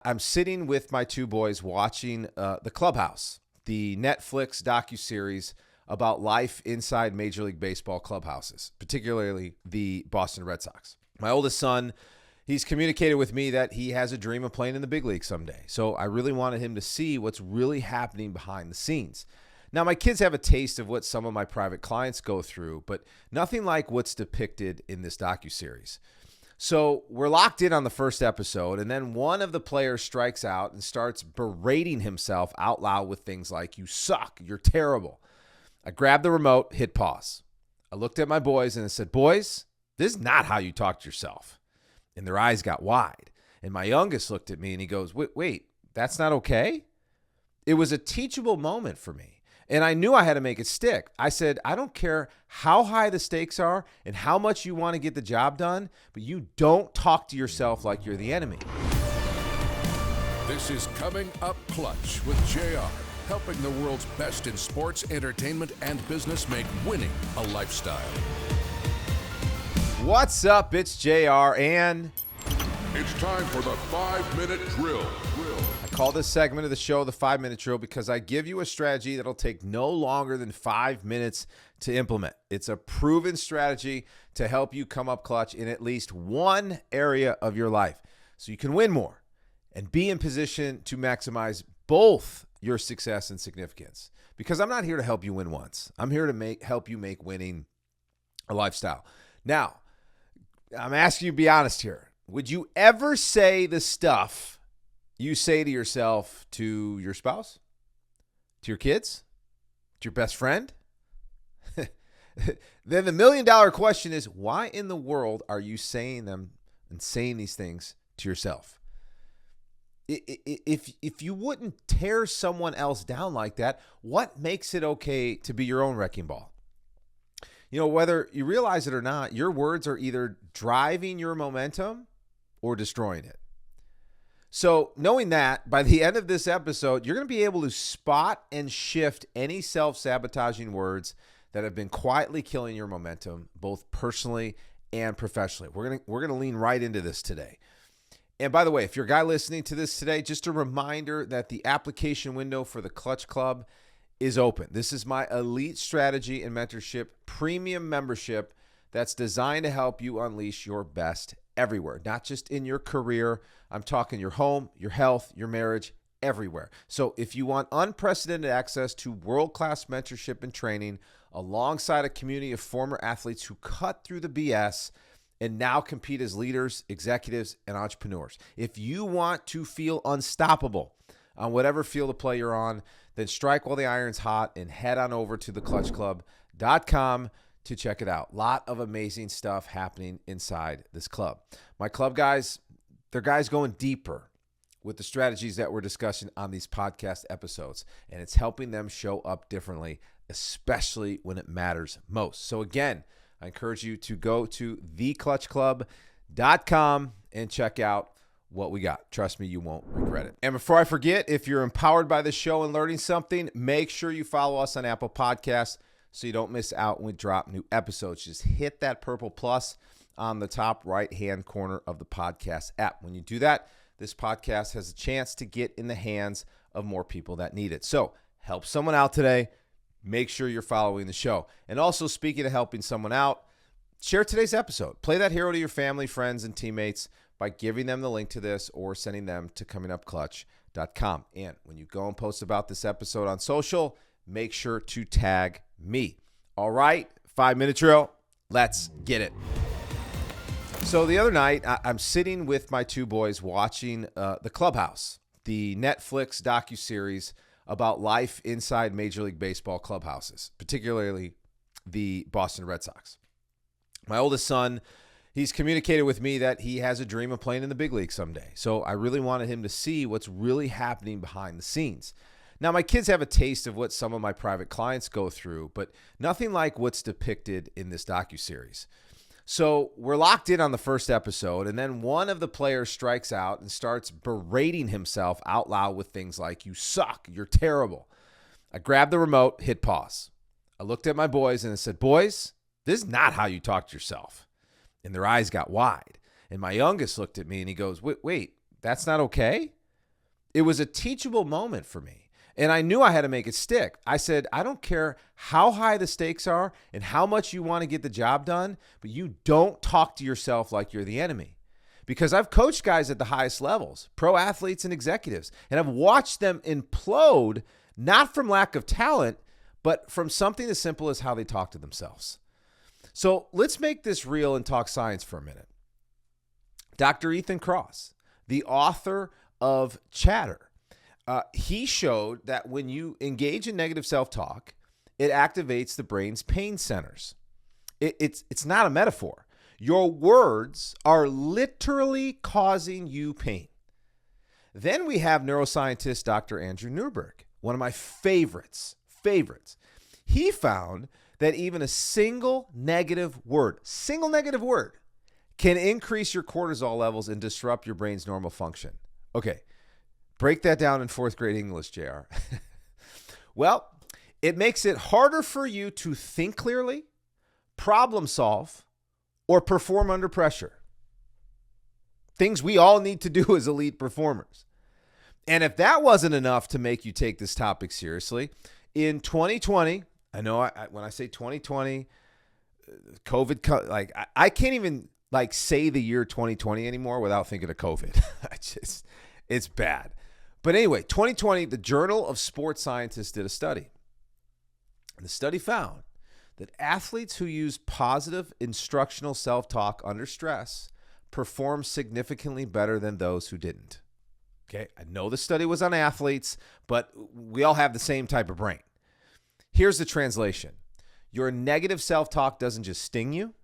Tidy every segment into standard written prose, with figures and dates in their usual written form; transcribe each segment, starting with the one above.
I'm sitting with my two boys watching The Clubhouse, the Netflix docuseries about life inside Major League Baseball clubhouses, particularly the Boston Red Sox. My oldest son, he's communicated with me that he has a dream of playing in the big league someday. So I really wanted him to see what's really happening behind the scenes. Now, my kids have a taste of what some of my private clients go through, but nothing like what's depicted in this docuseries. So we're locked in on the first episode, and then one of the players strikes out and starts berating himself out loud with things like, "You suck, you're terrible." I grabbed the remote, hit pause. I looked at my boys and I said, "Boys, this is not how you talk to yourself." And their eyes got wide. And my youngest looked at me and he goes, wait, that's not okay? It was a teachable moment for me. And I knew I had to make it stick. I said, I don't care how high the stakes are and how much you want to get the job done, but you don't talk to yourself like you're the enemy. This is Coming Up Clutch with JR, helping the world's best in sports, entertainment, and business make winning a lifestyle. What's up? It's JR, and it's time for the 5-minute drill. I call this segment of the show the 5-minute drill because I give you a strategy that'll take no longer than 5 minutes to implement. It's a proven strategy to help you come up clutch in at least one area of your life so you can win more and be in position to maximize both your success and significance. Because I'm not here to help you win once. I'm here to help you make winning a lifestyle. Now, I'm asking you to be honest here. Would you ever say the stuff you say to yourself to your spouse, to your kids, to your best friend? Then the $1 million question is, why in the world are you saying them and saying these things to yourself? If you wouldn't tear someone else down like that, what makes it okay to be your own wrecking ball? You know, whether you realize it or not, your words are either driving your momentum or destroying it. So knowing that, by the end of this episode, you're going to be able to spot and shift any self-sabotaging words that have been quietly killing your momentum, both personally and professionally. We're going to lean right into this today. And by the way, if you're a guy listening to this today, just a reminder that the application window for the Clutch Club is open. This is my elite strategy and mentorship premium membership that's designed to help you unleash your best everywhere, not just in your career. I'm talking your home, your health, your marriage, everywhere. So if you want unprecedented access to world-class mentorship and training alongside a community of former athletes who cut through the BS and now compete as leaders, executives, and entrepreneurs. If you want to feel unstoppable on whatever field of play you're on, then strike while the iron's hot and head on over to theclutchclub.com to check it out. A lot of amazing stuff happening inside this club. My club guys, they're guys going deeper with the strategies that we're discussing on these podcast episodes, and it's helping them show up differently, especially when it matters most. So again, I encourage you to go to theclutchclub.com and check out what we got. Trust me, you won't regret it. And before I forget, if you're empowered by this show and learning something, make sure you follow us on Apple Podcasts so you don't miss out when we drop new episodes. Just hit that purple plus on the top right-hand corner of the podcast app. When you do that, this podcast has a chance to get in the hands of more people that need it. So help someone out today. Make sure you're following the show. And also, speaking of helping someone out, share today's episode. Play that hero to your family, friends, and teammates by giving them the link to this or sending them to comingupclutch.com. And when you go and post about this episode on social, make sure to tag me. All right, 5-minute drill. Let's get it. So the other night, I'm sitting with my two boys watching The Clubhouse, the Netflix docuseries about life inside Major League Baseball clubhouses, particularly the Boston Red Sox. My oldest son, he's communicated with me that he has a dream of playing in the big league someday. So I really wanted him to see what's really happening behind the scenes. Now, my kids have a taste of what some of my private clients go through, but nothing like what's depicted in this docuseries. So we're locked in on the first episode, and then one of the players strikes out and starts berating himself out loud with things like, "You suck, you're terrible." I grabbed the remote, hit pause. I looked at my boys and I said, "Boys, this is not how you talk to yourself." And their eyes got wide. And my youngest looked at me and he goes, wait, that's not okay? It was a teachable moment for me. And I knew I had to make it stick. I said, I don't care how high the stakes are and how much you want to get the job done, but you don't talk to yourself like you're the enemy. Because I've coached guys at the highest levels, pro athletes and executives, and I've watched them implode, not from lack of talent, but from something as simple as how they talk to themselves. So let's make this real and talk science for a minute. Dr. Ethan Kross, the author of Chatter, he showed that when you engage in negative self-talk, it activates the brain's pain centers. It's not a metaphor. Your words are literally causing you pain. Then we have neuroscientist Dr. Andrew Newberg, one of my favorites. He found that even a single negative word can increase your cortisol levels and disrupt your brain's normal function. Okay. Break that down in fourth grade English, JR. Well, it makes it harder for you to think clearly, problem solve, or perform under pressure. Things we all need to do as elite performers. And if that wasn't enough to make you take this topic seriously, in 2020, I know when I say 2020, COVID, I can't even say the year 2020 anymore without thinking of COVID. It's bad. But anyway, 2020, the Journal of Sports Scientists did a study. And the study found that athletes who use positive instructional self-talk under stress perform significantly better than those who didn't. Okay, I know the study was on athletes, but we all have the same type of brain. Here's the translation. Your negative self-talk doesn't just sting you.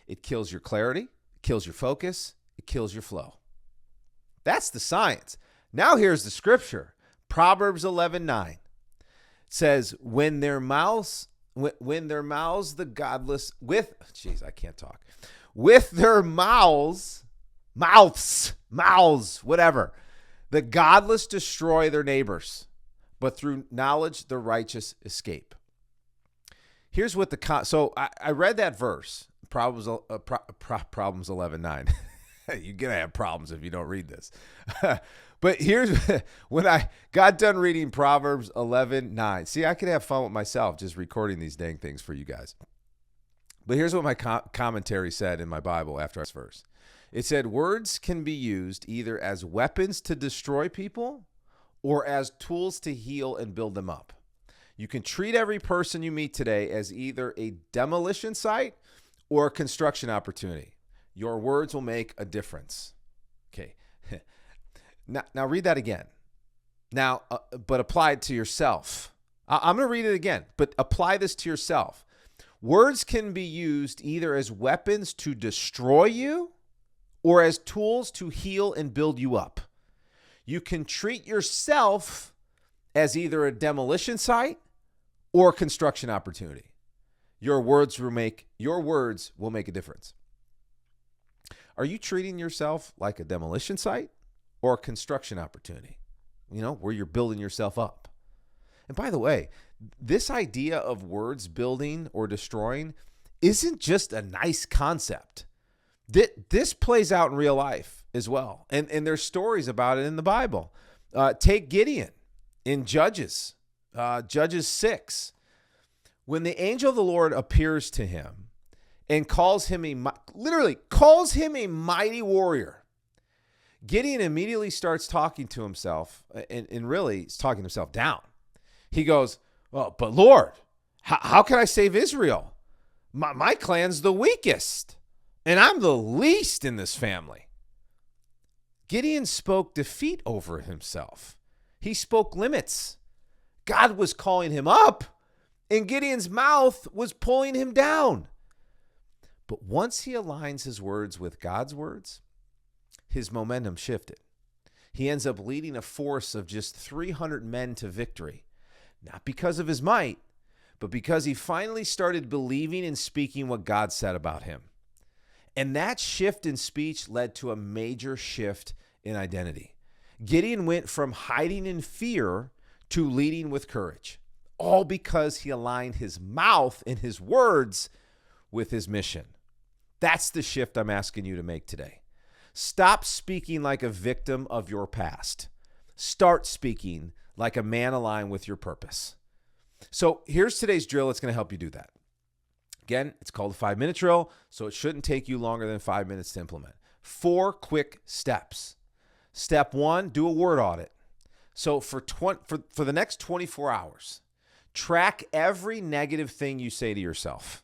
It kills your clarity, it kills your focus, it kills your flow. That's the science. Now here's the scripture. Proverbs 11:9 says, when their mouths the godless with their mouths, whatever. The godless destroy their neighbors, but through knowledge the righteous escape. Here's what so I read that verse, Proverbs 11:9. You're going to have problems if you don't read this. But here's when I got done reading Proverbs 11:9. See, I could have fun with myself just recording these dang things for you guys. But here's what my commentary said in my Bible after this verse. It said, words can be used either as weapons to destroy people or as tools to heal and build them up. You can treat every person you meet today as either a demolition site or a construction opportunity. Your words will make a difference. Okay. Now read that again. Now, but apply it to yourself. I'm going to read it again, but apply this to yourself. Words can be used either as weapons to destroy you or as tools to heal and build you up. You can treat yourself as either a demolition site or a construction opportunity. Your words will make a difference. Are you treating yourself like a demolition site or a construction opportunity? Where you're building yourself up. And by the way, this idea of words building or destroying isn't just a nice concept. This plays out in real life as well. And there's stories about it in the Bible. Take Gideon in Judges 6. When the angel of the Lord appears to him and calls him a mighty warrior, Gideon immediately starts talking to himself and really he's talking himself down. He goes, well, but Lord, how can I save Israel? My clan's the weakest, and I'm the least in this family. Gideon spoke defeat over himself. He spoke limits. God was calling him up, and Gideon's mouth was pulling him down. But once he aligns his words with God's words, his momentum shifted. He ends up leading a force of just 300 men to victory, not because of his might, but because he finally started believing and speaking what God said about him. And that shift in speech led to a major shift in identity. Gideon went from hiding in fear to leading with courage, all because he aligned his mouth and his words with his mission. That's the shift I'm asking you to make today. Stop speaking like a victim of your past. Start speaking like a man aligned with your purpose. So here's today's drill. It's going to help you do that. Again, it's called a 5-minute drill, so it shouldn't take you longer than 5 minutes to implement. 4 quick steps. Step 1, do a word audit. So for the next 24 hours, track every negative thing you say to yourself.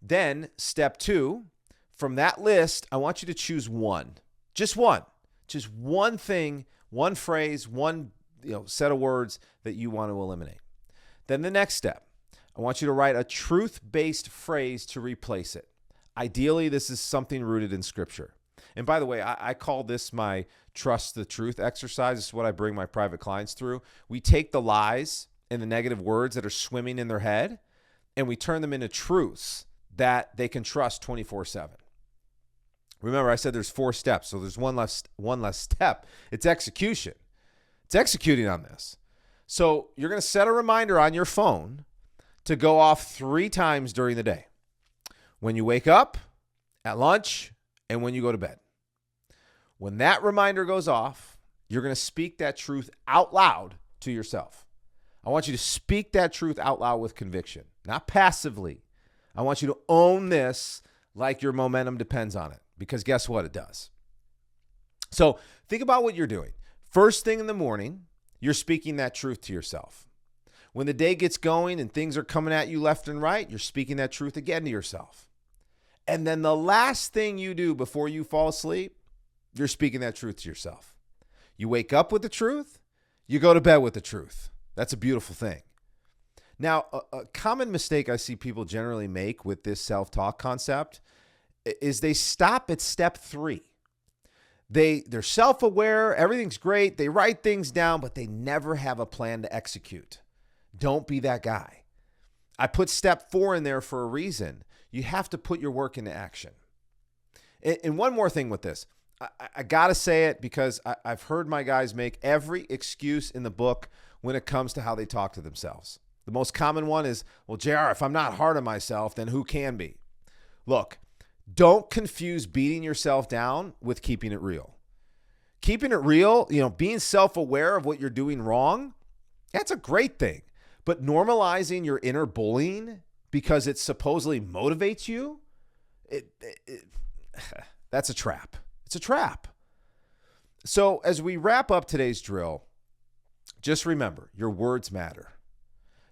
Then step 2, from that list, I want you to choose one. Just one thing, one phrase, one set of words that you want to eliminate. Then the next step, I want you to write a truth-based phrase to replace it. Ideally, this is something rooted in Scripture. And by the way, I call this my trust the truth exercise. This is what I bring my private clients through. We take the lies and the negative words that are swimming in their head, and we turn them into truths that they can trust 24/7. Remember, I said there's 4 steps, so there's one less step. It's execution. It's executing on this. So you're going to set a reminder on your phone to go off 3 times during the day. When you wake up, at lunch, and when you go to bed. When that reminder goes off, you're going to speak that truth out loud to yourself. I want you to speak that truth out loud with conviction, not passively. I want you to own this like your momentum depends on it, because guess what? It does. So think about what you're doing. First thing in the morning, you're speaking that truth to yourself. When the day gets going and things are coming at you left and right, you're speaking that truth again to yourself. And then the last thing you do before you fall asleep, you're speaking that truth to yourself. You wake up with the truth, you go to bed with the truth. That's a beautiful thing. Now, a common mistake I see people generally make with this self-talk concept is they stop at step 3. They're self-aware, everything's great, they write things down, but they never have a plan to execute. Don't be that guy. I put step 4 in there for a reason. You have to put your work into action. And one more thing with this. I got to say it because I've heard my guys make every excuse in the book when it comes to how they talk to themselves. The most common one is, well, JR, if I'm not hard on myself, then who can be? Look, don't confuse beating yourself down with keeping it real. Keeping it real, being self-aware of what you're doing wrong, that's a great thing. But normalizing your inner bullying because it supposedly motivates you, that's a trap. It's a trap. So as we wrap up today's drill, just remember, your words matter.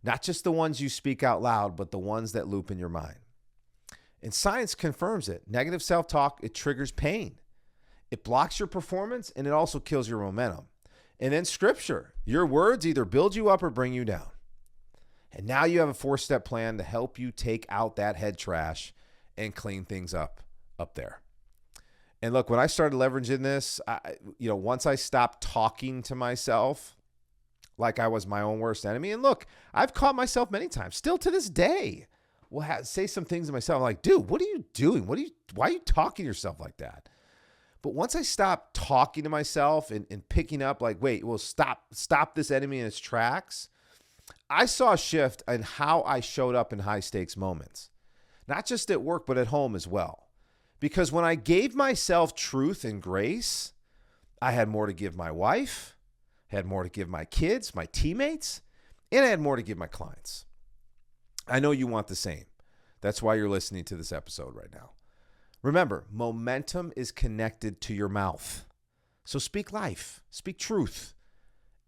Not just the ones you speak out loud, but the ones that loop in your mind. And science confirms it. Negative self-talk, it triggers pain. It blocks your performance, and it also kills your momentum. And then Scripture, your words either build you up or bring you down. And now you have a 4-step plan to help you take out that head trash and clean things up there. And look, when I started leveraging this, once I stopped talking to myself like I was my own worst enemy, and look, I've caught myself many times, still to this day, will say some things to myself like, dude, what are you doing? Why are you talking to yourself like that? But once I stopped talking to myself and picking up like, wait, well, stop this enemy in its tracks, I saw a shift in how I showed up in high stakes moments, not just at work, but at home as well. Because when I gave myself truth and grace, I had more to give my wife, had more to give my kids, my teammates, and I had more to give my clients. I know you want the same. That's why you're listening to this episode right now. Remember, momentum is connected to your mouth. So speak life, speak truth,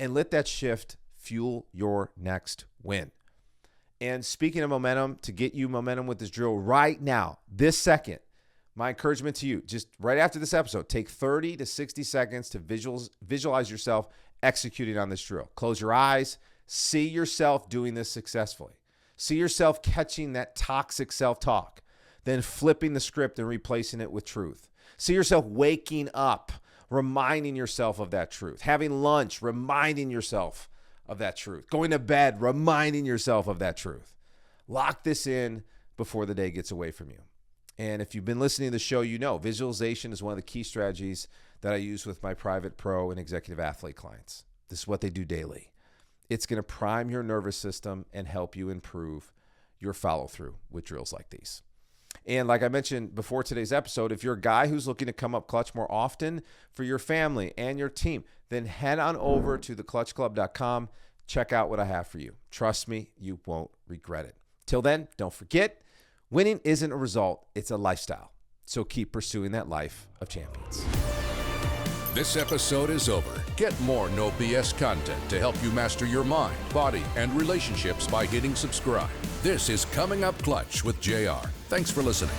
and let that shift fuel your next win. And speaking of momentum, to get you momentum with this drill right now, this second, my encouragement to you, just right after this episode, take 30 to 60 seconds to visualize yourself executing on this drill. Close your eyes. See yourself doing this successfully. See yourself catching that toxic self-talk, then flipping the script and replacing it with truth. See yourself waking up, reminding yourself of that truth. Having lunch, reminding yourself of that truth. Going to bed, reminding yourself of that truth. Lock this in before the day gets away from you. And if you've been listening to the show, you know visualization is one of the key strategies that I use with my private pro and executive athlete clients. This is what they do daily. It's going to prime your nervous system and help you improve your follow-through with drills like these. And like I mentioned before today's episode, if you're a guy who's looking to come up clutch more often for your family and your team, then head on over to theclutchclub.com. Check out what I have for you. Trust me, you won't regret it. Till then, don't forget, winning isn't a result, it's a lifestyle. So keep pursuing that life of champions. This episode is over. Get more No BS content to help you master your mind, body, and relationships by hitting subscribe. This is Coming Up Clutch with JR. Thanks for listening.